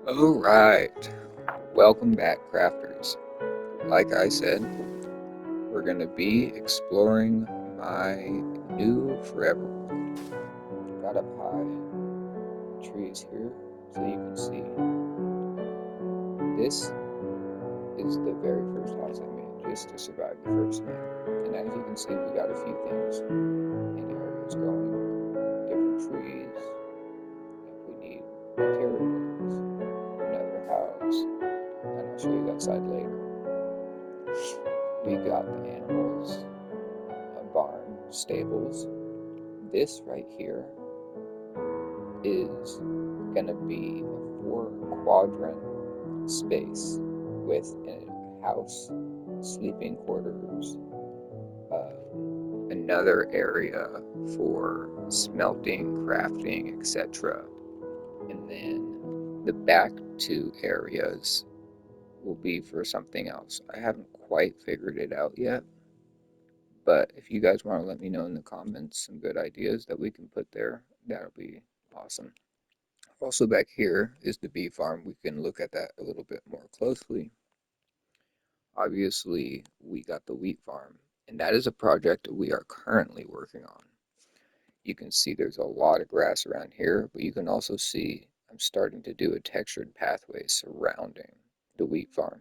Alright, welcome back, crafters. Like I said, we're going to be exploring my new forever world. Got up high in the trees here so you can see. This is the very first house I made just to survive the first night. And as you can see, we got a few things in areas going, different trees. If we need materials, another house, and I'll show you that side later. We got the animals, a barn, stables. This right here is gonna be a 4 quadrant space with a house, sleeping quarters, uh, another area for smelting, crafting, etc. And then the back 2 areas will be for something else. I haven't quite figured it out yet, but if you guys want to let me know in the comments some good ideas that we can put there, that'll be awesome. Also back here is the bee farm. We can look at that a little bit more closely. Obviously, we got the wheat farm, and that is a project we are currently working on. You can see there's a lot of grass around here, but you can also see I'm starting to do a textured pathway surrounding the wheat farm.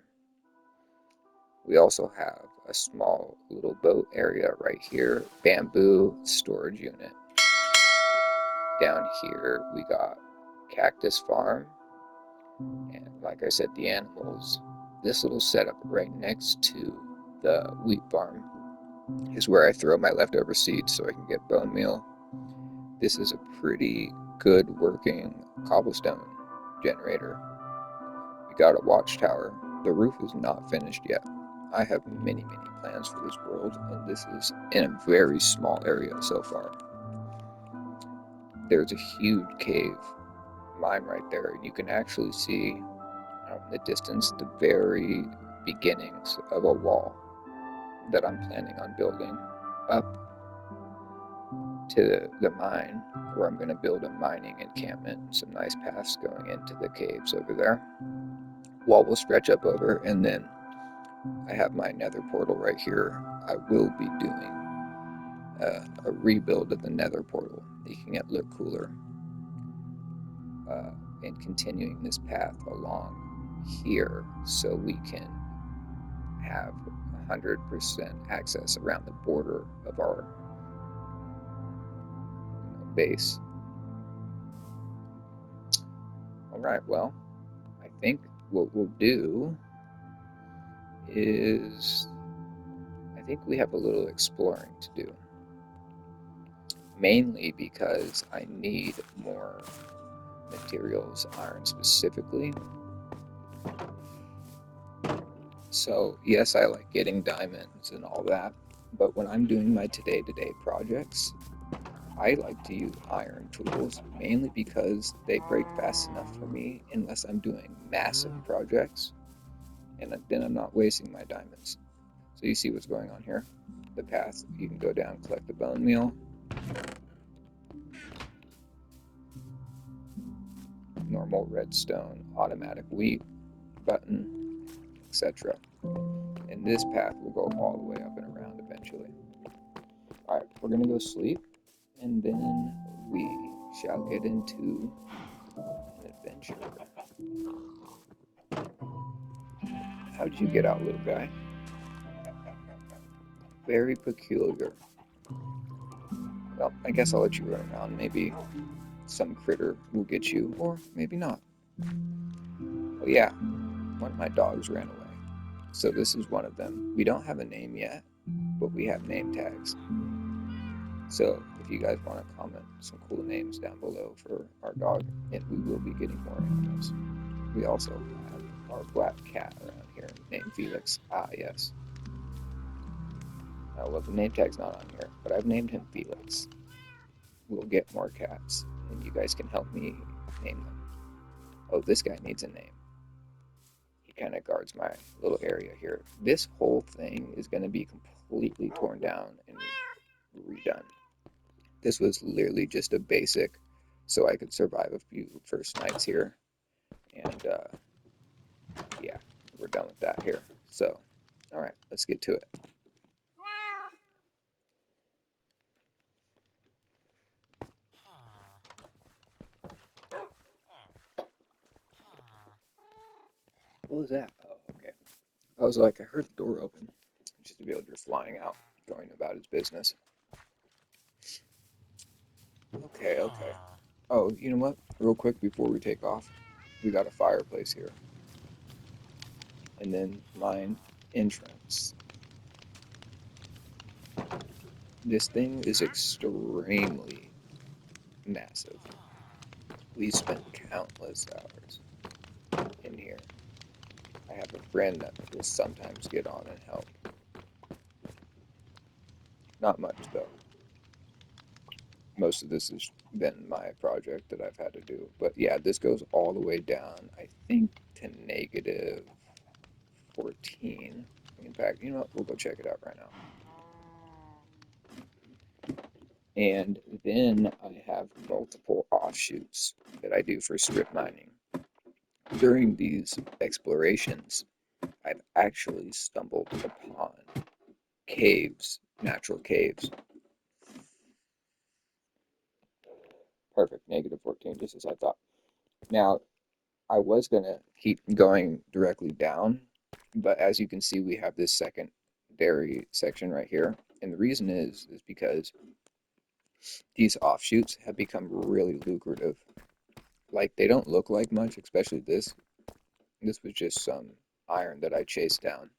We also have a small little boat area right here, bamboo storage unit. Down here we got cactus farm, and like I said, the animals. This little setup right next to the wheat farm is where I throw my leftover seeds so I can get bone meal. This is a pretty good working cobblestone generator. We got a watchtower. The roof is not finished yet. I have many plans for this world, and this is in a very small area so far. There's a huge cave mine right there, and you can actually see out in the distance the very beginnings of a wall that I'm planning on building up to the mine, where I'm going to build a mining encampment and some nice paths going into the caves over there. Wall will stretch up over, and then I have my nether portal right here. I will be doing a rebuild of the nether portal, making it look cooler, and continuing this path along here so we can have 100% access around the border of our base. All right, well, I think what we'll do is I think we have a little exploring to do. Mainly because I need more materials, iron specifically. So, yes, I like getting diamonds and all that, but when I'm doing my day-to-day projects, I like to use iron tools mainly because they break fast enough for me unless I'm doing massive projects, and then I'm not wasting my diamonds. So you see what's going on here? The path, you can go down, collect the bone meal, normal redstone, automatic wheat button, etc. And this path will go all the way up and around eventually. Alright, we're gonna go sleep, and then we shall get into an adventure. How did you get out, little guy? Very peculiar. Well, I guess I'll let you run around. Maybe some critter will get you, or maybe not. Oh yeah, one of my dogs ran away. So this is one of them. We don't have a name yet, but we have name tags. So if you guys want to comment some cool names down below for our dog, and we will be getting more animals. We also have our black cat around here named Felix. Ah, yes. Well, the name tag's not on here, but I've named him Felix. We'll get more cats, and you guys can help me name them. Oh, this guy needs a name. He kind of guards my little area here. This whole thing is going to be completely torn down and redone. This was literally just a basic so I could survive a few first nights here. And yeah, we're done with that here. So, all right, let's get to it. What was that? Oh, okay. I was like, I heard the door open. Just to be able to just flying out, going about his business. Okay, okay. Oh, you know what? Real quick before we take off, we got a fireplace here. And then mine entrance. This thing is extremely massive. We spent countless hours in here. I have a friend that will sometimes get on and help. Not much though. Most of this has been my project that I've had to do. But yeah, this goes all the way down, I think, to negative 14. In fact, you know what? We'll go check it out right now. And then I have multiple offshoots that I do for strip mining. During these explorations, I've actually stumbled upon caves, natural caves. Perfect, negative 14, just as I thought. Now, I was going to keep going directly down, but as you can see, we have this secondary section right here. And the reason is because these offshoots have become really lucrative. Like, they don't look like much, especially this. This was just some iron that I chased down.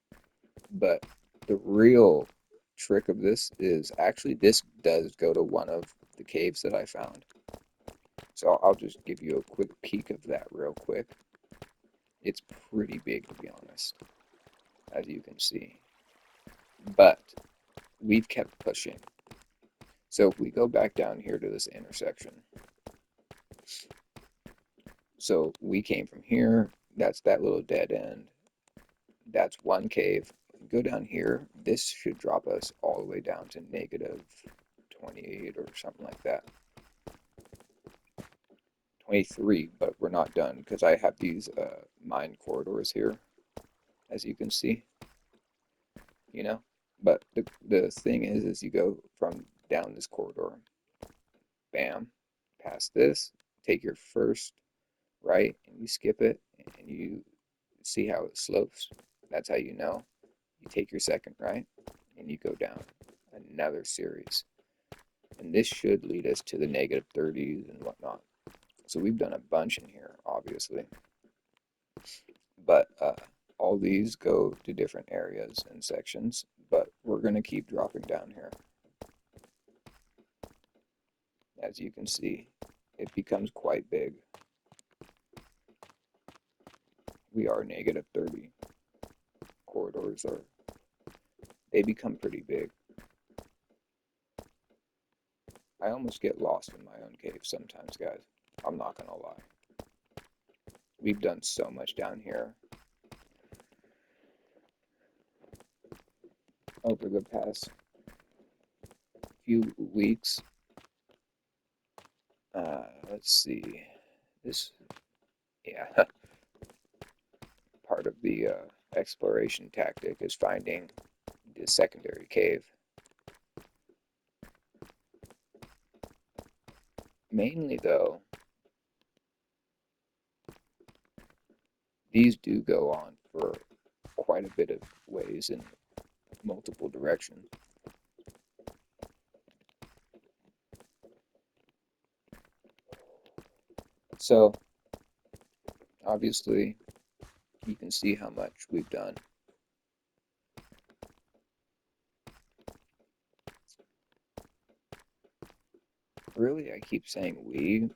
But the real trick of this is actually this does go to one of the caves that I found. So I'll just give you a quick peek of that real quick. It's pretty big, to be honest, as you can see. But we've kept pushing. So if we go back down here to this intersection, so we came from here, that's that little dead end. That's one cave. Go down here, this should drop us all the way down to negative 28 or something like that. 23, but we're not done because I have these mine corridors here, as you can see, you know. But the thing is you go from down this corridor, bam, past this, take your first right, and you skip it, and you see how it slopes. That's how you know. You take your second right, and you go down another series. And this should lead us to the negative 30s and whatnot. So we've done a bunch in here, obviously. But all these go to different areas and sections, but we're going to keep dropping down here. As you can see, it becomes quite big. We are negative 30. Corridors are, they become pretty big. I almost get lost in my own cave sometimes, guys. I'm not going to lie. We've done so much down here over the past few weeks. Let's see. This, yeah, part of the exploration tactic is finding the secondary cave. Mainly, though, these do go on for quite a bit of ways in multiple directions. So, obviously, you can see how much we've done. Really, I keep saying we,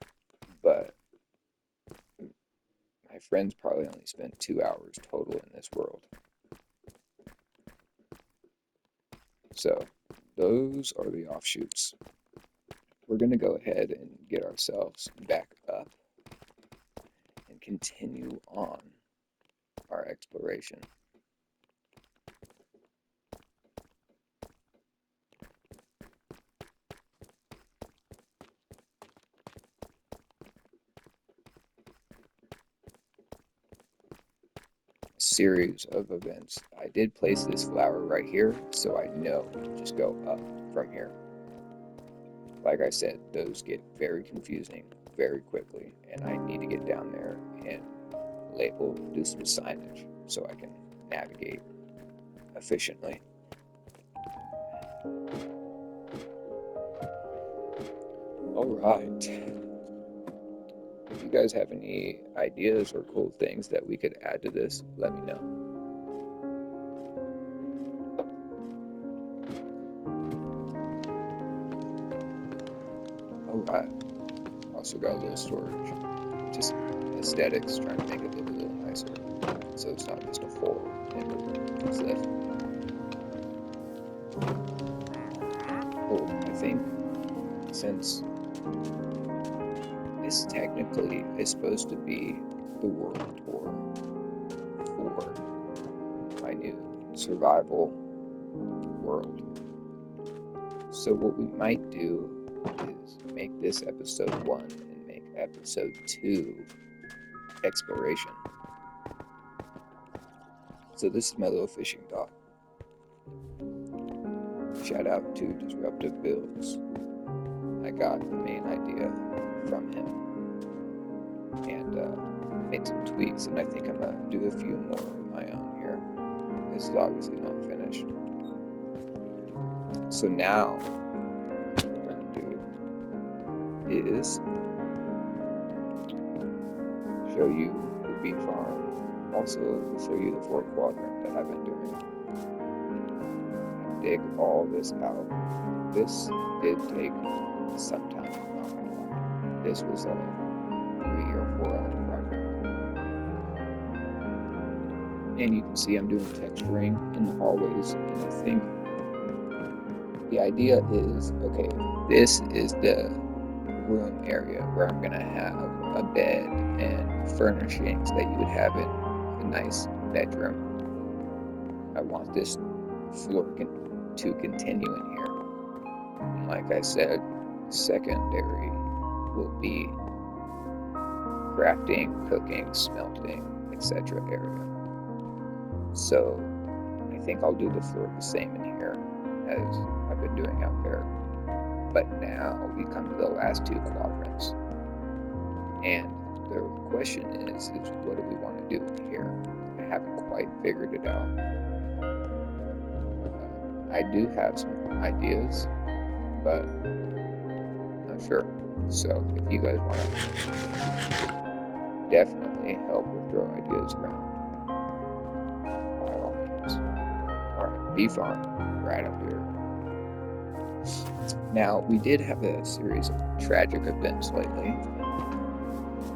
but my friends probably only spent 2 hours total in this world. So, those are the offshoots. We're going to go ahead and get ourselves back up and continue on our exploration. series of events. I did place this flower right here, so I know to just go up from here. Like I said, those get very confusing very quickly, and I need to get down there and label, do some signage so I can navigate efficiently. All right. If you guys have any ideas or cool things that we could add to this, let me know. All right. Also got a little storage. Just aesthetics, trying to make it look a little nicer. So it's not just a hole in the cliff. Oh, I think since this technically is supposed to be the world tour for my new survival world. So what we might do is make this episode 1 and make episode 2 exploration. So this is my little fishing dock. Shout out to Disruptive Builds. I got the main idea from him and made some tweaks, and I think I'm gonna do a few more of my own here. This is obviously not finished. So now what I'm gonna do is show you the bee farm, also show you the 4th quadrant that I've been doing. Dig all this out. This did take some time, not gonna lie. This was a 3 or 4 hour project. And you can see I'm doing texturing in the hallways, and I think the idea is, okay, this is the room area where I'm gonna have a bed and furnishings that you would have in a nice bedroom. I want this floor to continue in here. And like I said, secondary will be crafting, cooking, smelting, etc. area. So I think I'll do the floor the same in here as I've been doing out there. But now we come to the last 2 quadrants. And the question is what do we want to do in here? I haven't quite figured it out. I do have some ideas, but I'm not sure. So if you guys want to definitely help with throw ideas around, by all means. Alright, bee farm right up here. Now, we did have a series of tragic events lately.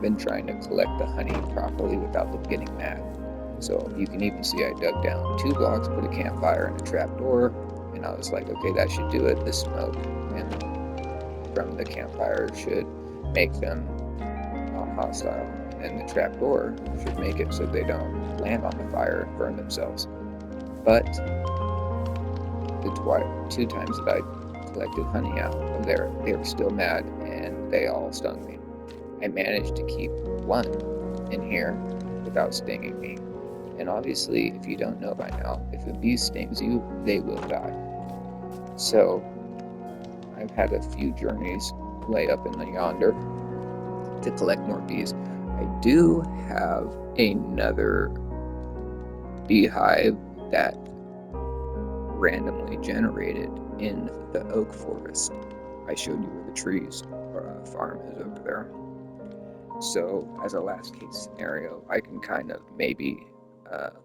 Been trying to collect the honey properly without them getting mad. So you can even see I dug down 2 blocks, put a campfire and a trapdoor, and I was like, okay, that should do it. The smoke and from the campfire should make them hostile, and the trapdoor should make it so they don't land on the fire and burn themselves. But the 2 times that I collected honey out of there, they were still mad and they all stung me. I managed to keep 1 in here without stinging me. And obviously, if you don't know by now, if a bee stings you, they will die. So I've had a few journeys way up in the yonder to collect more bees. I do have another beehive that randomly generated in the oak forest. I showed you where the trees farm is over there. So as a last case scenario, I can kind of maybe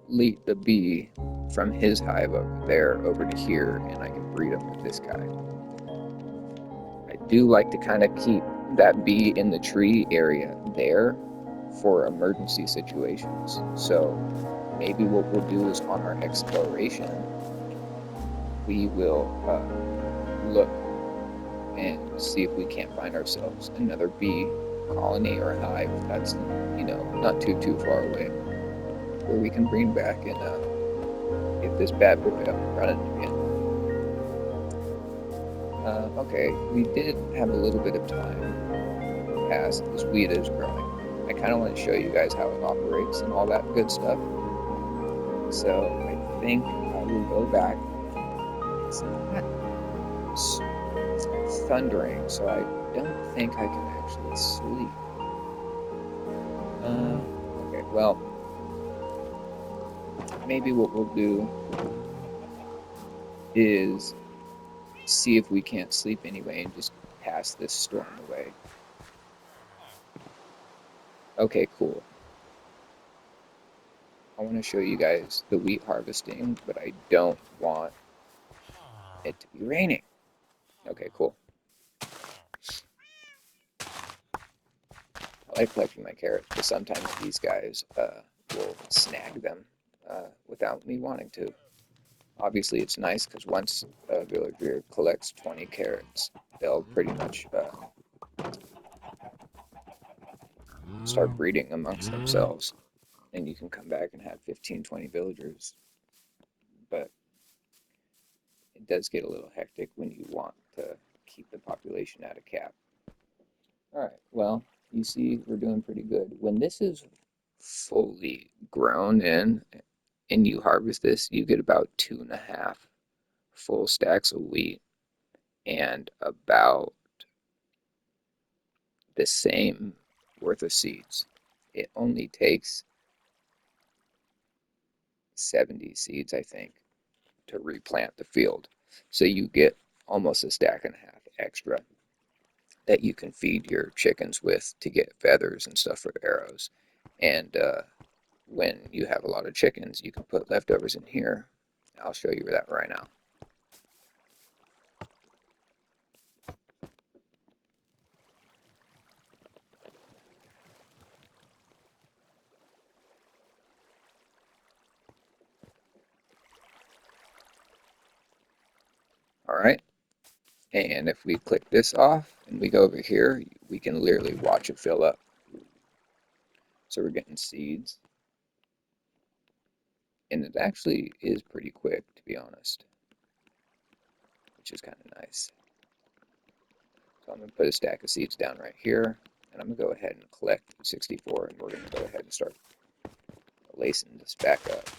lead the bee from his hive over there over to here, and I can breed them with this guy. I do like to kind of keep that bee in the tree area there for emergency situations. So maybe what we'll do is on our exploration, we will look and see if we can't find ourselves another bee colony or hive that's, not too far away, where we can bring back and get this bad boy up and running again. Okay, we did have a little bit of time as this weed is growing. I kind of want to show you guys how it operates and all that good stuff. So I think I will go back. It's not thundering, so I don't think I can actually sleep. Okay, well, maybe what we'll do is see if we can't sleep anyway and just pass this storm away. Okay, cool. I want to show you guys the wheat harvesting, but I don't want it to be raining. Okay, cool. I like collecting my carrots, but sometimes these guys will snag them without me wanting to. Obviously, it's nice because once a villager collects 20 carrots, they'll pretty much start breeding amongst themselves, and you can come back and have 15, 20 villagers. But it does get a little hectic when you want to keep the population at a cap. All right, well, you see we're doing pretty good. When this is fully grown in and you harvest this, you get about 2.5 full stacks of wheat and about the same worth of seeds. It only takes 70 seeds, I think, to replant the field. So you get almost a stack and a half extra that you can feed your chickens with to get feathers and stuff for arrows. And when you have a lot of chickens, you can put leftovers in here. I'll show you that right now. All right. And if we click this off and we go over here, we can literally watch it fill up. So we're getting seeds. And it actually is pretty quick, to be honest, which is kind of nice. So I'm going to put a stack of seeds down right here, and I'm going to go ahead and collect 64, and we're going to go ahead and start lacing this back up.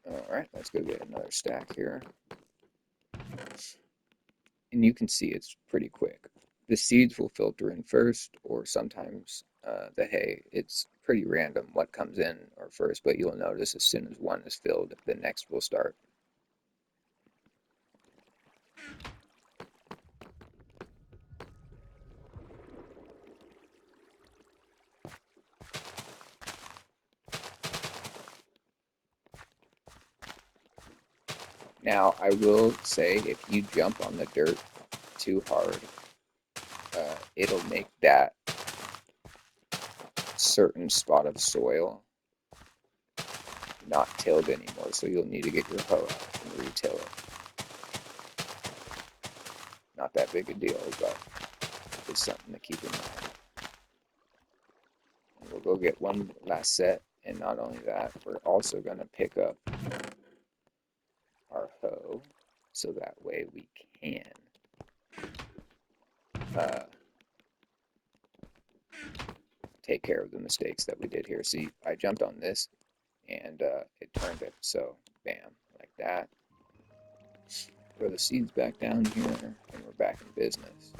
Alright, let's go get another stack here. And you can see it's pretty quick. The seeds will filter in first, or sometimes the hay. It's pretty random what comes in or first, but you'll notice as soon as one is filled, the next will start. Now, I will say if you jump on the dirt too hard, it'll make that certain spot of soil not tilled anymore, so you'll need to get your hoe out and re-till it. Not that big a deal, but it's something to keep in mind. And we'll go get one last set, and not only that, we're also going to pick up our hoe, so that way we can take care of the mistakes that we did here. See, I jumped on this, and it turned it, so bam, like that. Throw the seeds back down here, and we're back in business.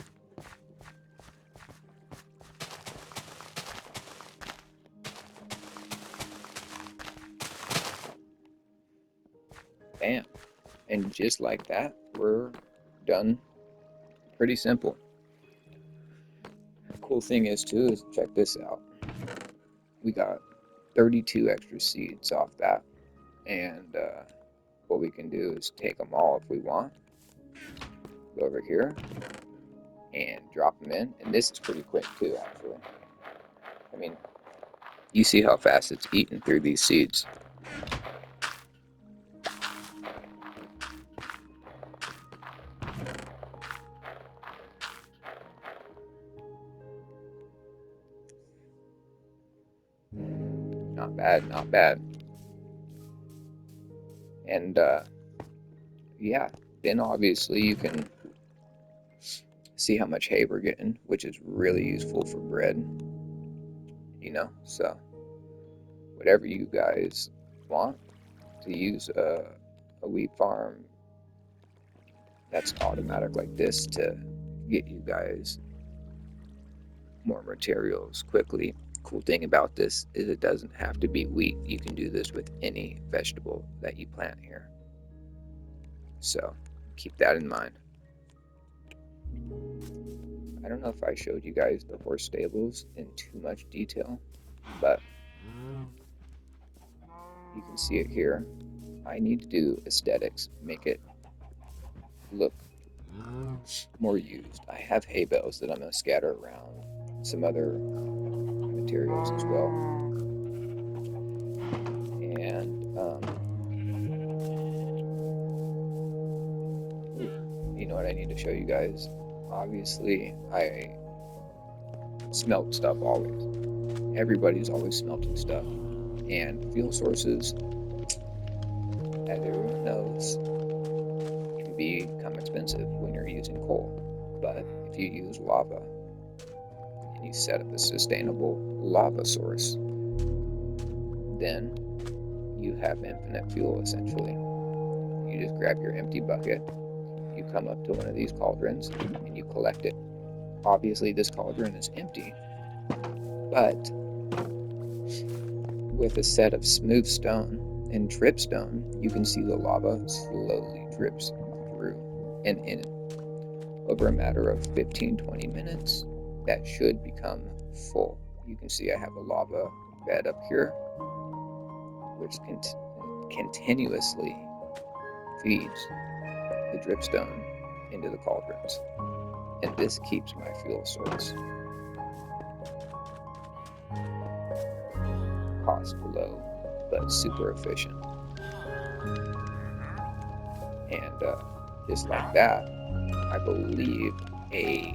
Bam. And just like that, we're done. Pretty simple. Cool thing is too, is check this out. We got 32 extra seeds off that. And what we can do is take them all if we want. Go over here and drop them in. And this is pretty quick too, actually. I mean, you see how fast it's eating through these seeds. Not bad, not bad. And yeah, then obviously you can see how much hay we're getting, which is really useful for bread, you know. So whatever you guys want to use a wheat farm that's automatic like this to get you guys more materials quickly. Cool thing about this is it doesn't have to be wheat. You can do this with any vegetable that you plant here. So keep that in mind. I don't know if I showed you guys the horse stables in too much detail, but you can see it here. I need to do aesthetics, make it look more used. I have hay bales that I'm going to scatter around, some other materials as well. And you know what I need to show you guys? Obviously, I smelt stuff always. Everybody's always smelting stuff. And fuel sources, as everyone knows, can become expensive when you're using coal. But if you use lava and you set up a sustainable lava source, then you have infinite fuel essentially. You just grab your empty bucket, you come up to one of these cauldrons, and you collect it. Obviously, this cauldron is empty, but with a set of smooth stone and dripstone, you can see the lava slowly drips through and in. Over a matter of 15-20 minutes, that should become full. You can see I have a lava bed up here, which continuously feeds the dripstone into the cauldrons. And this keeps my fuel source cost low, but super efficient. And just like that, I believe a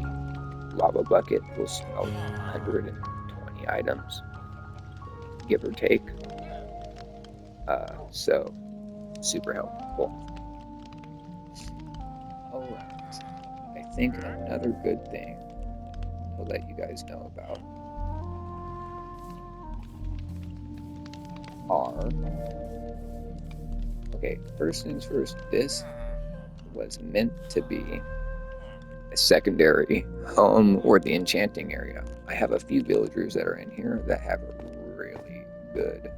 lava bucket will smelt 120 items, give or take. So super helpful. All right, I think another good thing to let you guys know about are, okay, first things first, this was meant to be a secondary home or the enchanting area. I have a few villagers that are in here that have really good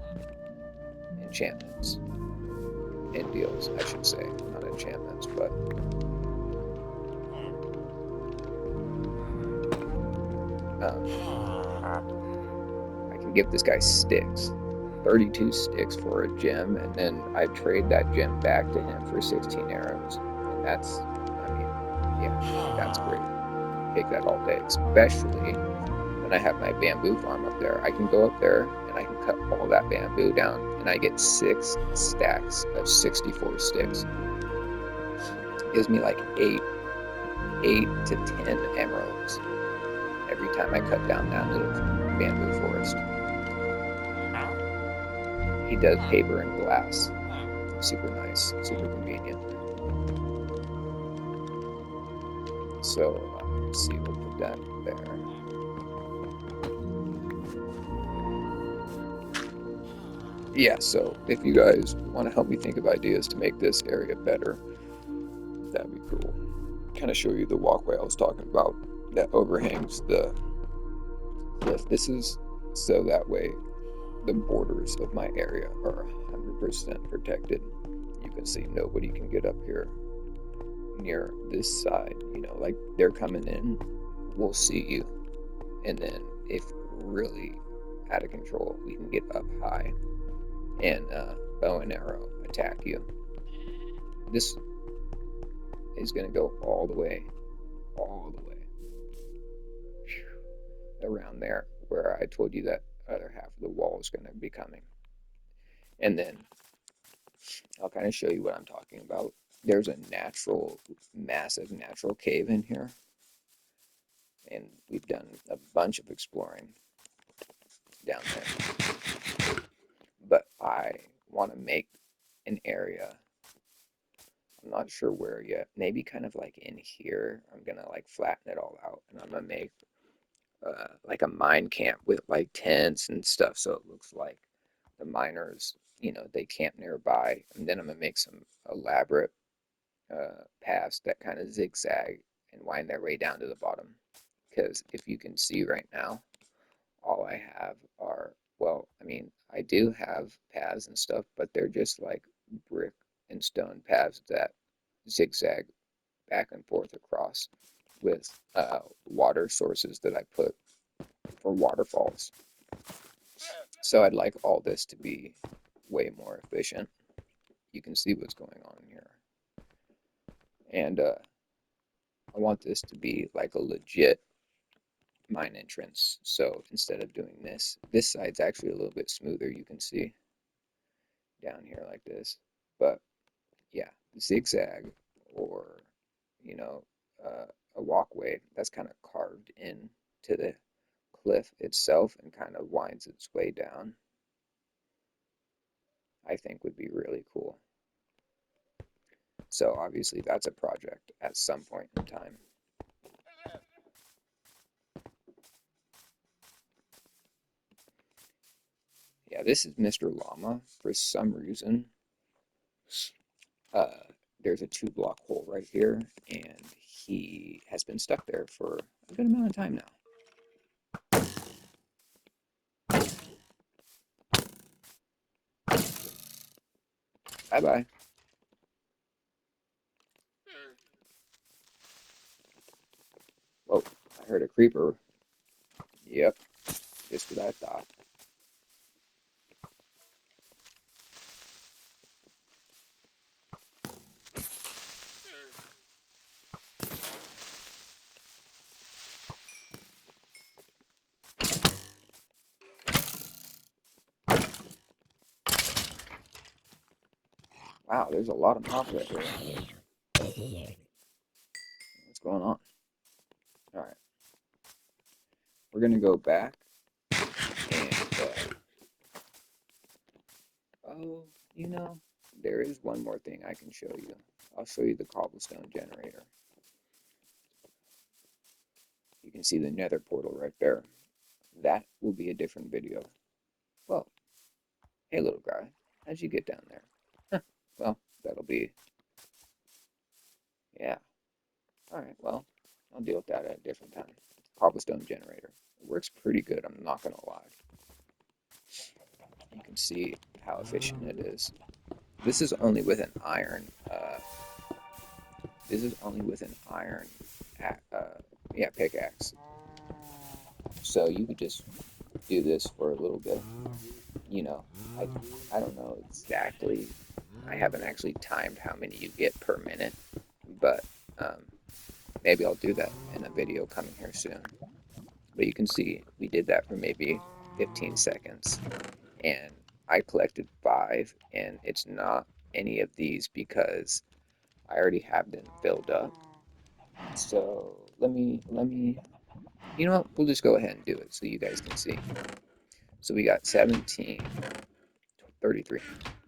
enchantments and deals, I should say, not enchantments, but I can give this guy sticks, 32 sticks for a gem, and then I trade that gem back to him for 16 arrows, and that's, I mean, yeah, that's great. Take that all day, especially when I have my bamboo farm up there. I can go up there and I can cut all that bamboo down, and I get 6 stacks of 64 sticks. It gives me like 8 to 10 emeralds every time I cut down that little bamboo forest. He does paper and glass. Super nice, super convenient. So let's see, we'll put that there. Yeah, so if you guys want to help me think of ideas to make this area better, that'd be cool. Kind of show you the walkway I was talking about that overhangs the cliff. This is so that way the borders of my area are 100% protected. You can see nobody can get up here near this side, you know, like they're coming in, we'll see you. And then if really out of control, we can get up high and bow and arrow attack you. This is going to go all the way around there where I told you that other half of the wall is going to be coming. And then I'll kind of show you what I'm talking about. There's a massive natural cave in here. And we've done a bunch of exploring down there. but I want to make an area. I'm not sure where yet. Maybe kind of like in here. I'm gonna like flatten it all out, and I'm gonna make like a mine camp with like tents and stuff, so it looks like the miners, they camp nearby. And then I'm gonna make some elaborate paths that kind of zigzag and wind their way down to the bottom. Because if you can see right now, all I have are, well, I mean, I do have paths and stuff, but they're just like brick and stone paths that zigzag back and forth across with water sources that I put for waterfalls. So I'd like all this to be way more efficient. You can see what's going on here. And I want this to be like a legit mine entrance. So instead of doing this side's actually a little bit smoother, you can see down here like this. But yeah, zigzag or, you know, a walkway that's kind of carved in to the cliff itself and kind of winds its way down, I think would be really cool. So obviously that's a project at some point in time. Yeah, this is Mr. Llama. For some reason, uh, there's a 2 block hole right here, and he has been stuck there for a good amount of time now. Bye-bye. Oh, I heard a creeper. Yep, just what I thought. Wow, there's a lot of mobs right here. What's going on? All right, we're gonna go back and oh, there is one more thing I can show you. I'll show you the cobblestone generator. You can see the nether portal right there. That will be a different video. Well, hey little guy, how'd you get down there? Huh, well, that'll be, yeah. Alright, well, I'll deal with that at a different time. Cobblestone generator. It works pretty good, I'm not gonna lie. You can see how efficient it is. This is only with an iron, this is only with an iron, yeah, pickaxe. So you could just do this for a little bit. You know, I, I don't know exactly. I haven't actually timed how many you get per minute, but maybe I'll do that in a video coming here soon. But you can see we did that for maybe 15 seconds, and I collected 5, and it's not any of these because I already have them filled up. So you know what? We'll just go ahead and do it so you guys can see. So we got 17, 33.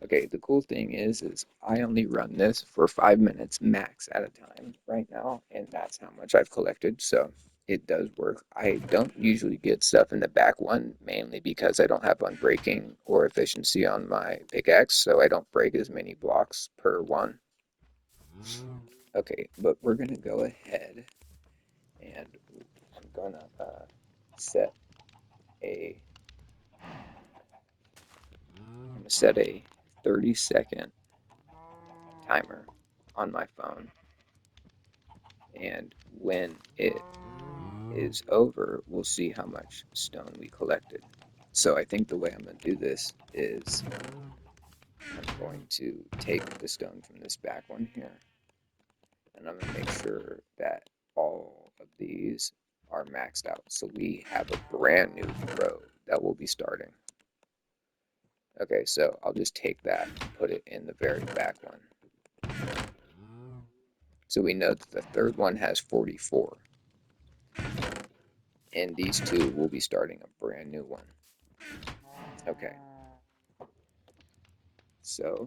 Okay, the cool thing is I only run this for 5 minutes max at a time right now, and that's how much I've collected, so it does work. I don't usually get stuff in the back one, mainly because I don't have unbreaking or efficiency on my pickaxe, so I don't break as many blocks per one. Okay, but we're gonna go ahead and I'm gonna set a I'm gonna set a 30-second timer on my phone, and when it is over, we'll see how much stone we collected. So I think the way I'm going to do this is I'm going to take the stone from this back one here, and I'm going to make sure that all of these are maxed out. So we have a brand new row that we'll be starting. Okay, so I'll just take that and put it in the very back one. So we know that the third one has 44. And these two will be starting a brand new one. Okay. So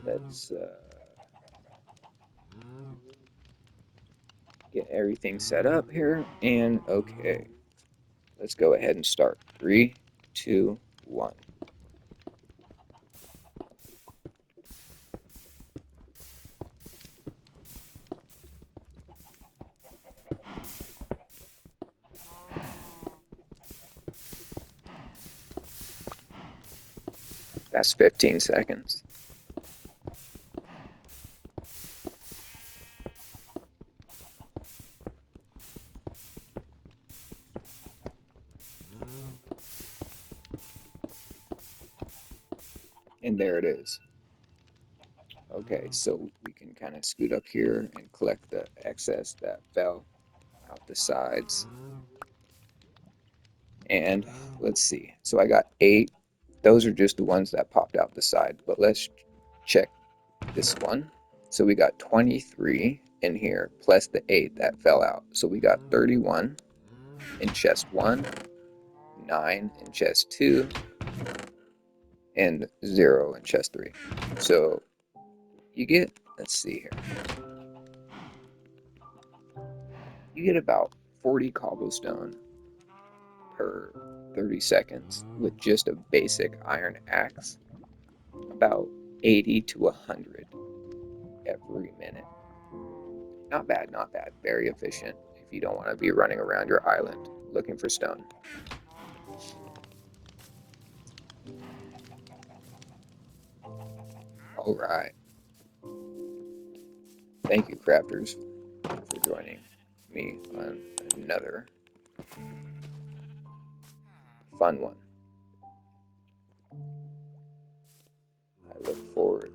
let's get everything set up here, and okay, let's go ahead and start. 3, 2, 1. That's 15 seconds. And there it is. Okay, so we can kind of scoot up here and collect the excess that fell out the sides. And let's see. So I got 8. Those are just the ones that popped out the side. But let's check this one. So we got 23 in here plus the 8 that fell out. So we got 31 in chest 1, 9 in chest 2, and 0 in chest 3. So you get, let's see here, you get about 40 cobblestone per 30 seconds with just a basic iron axe, about 80 to 100 every minute. Not bad, not bad. Very efficient if you don't want to be running around your island looking for stone. All right. Thank you, crafters, for joining me on another fun one. I look forward